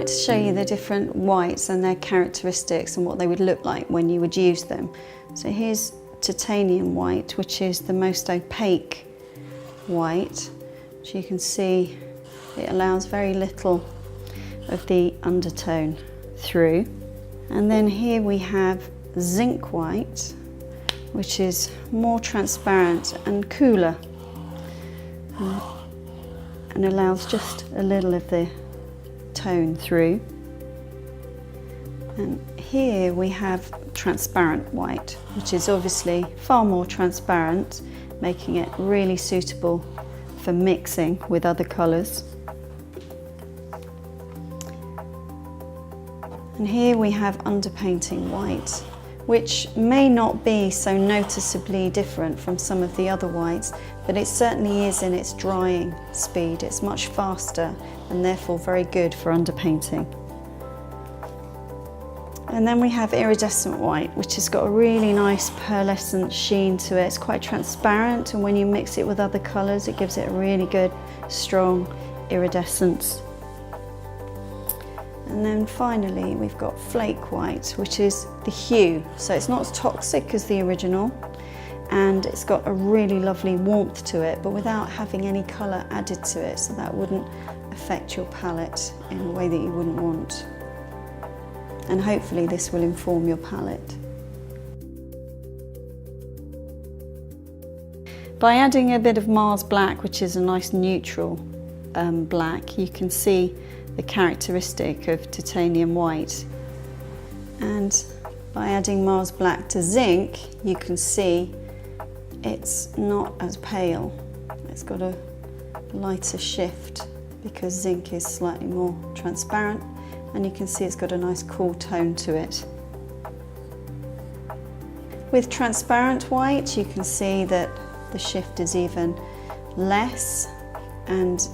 like to show you the different whites and their characteristics and what they would look like when you would use them. So here's Titanium White, which is the most opaque white. So you can see it allows very little of the undertone through. And then here we have Zinc White, which is more transparent and cooler and allows just a little of the tone through. And here we have Transparent White, which is obviously far more transparent, making it really suitable for mixing with other colours. And here we have Underpainting White, which may not be so noticeably different from some of the other whites, but it certainly is in its drying speed. It's much faster and therefore very good for underpainting. And then we have Iridescent White, which has got a really nice pearlescent sheen to it. It's quite transparent, and when you mix it with other colours, it gives it a really good, strong iridescence. And then finally, we've got Flake White, which is the hue. So it's not as toxic as the original, and it's got a really lovely warmth to it, but without having any colour added to it, so that wouldn't affect your palette in a way that you wouldn't want. And hopefully this will inform your palette. By adding a bit of Mars Black, which is a nice neutral black, you can see the characteristic of Titanium White. And by adding Mars Black to Zinc, you can see it's not as pale. It's got a lighter shift because Zinc is slightly more transparent, and you can see it's got a nice cool tone to it. With Transparent White, you can see that the shift is even less and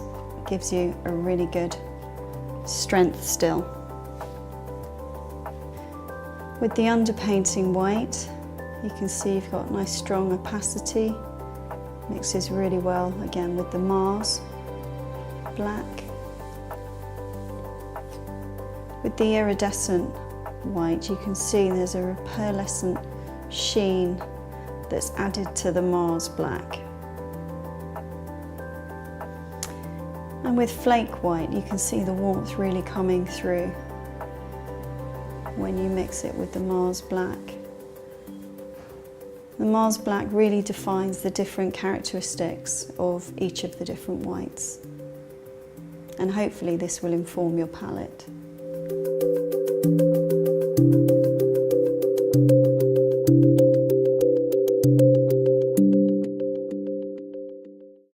gives you a really good strength still. With the Underpainting White, you can see you've got nice strong opacity. Mixes really well again with the Mars Black. With the Iridescent White, you can see there's a pearlescent sheen that's added to the Mars Black. And with Flake White, you can see the warmth really coming through when you mix it with the Mars Black. The Mars Black really defines the different characteristics of each of the different whites. And hopefully this will inform your palette.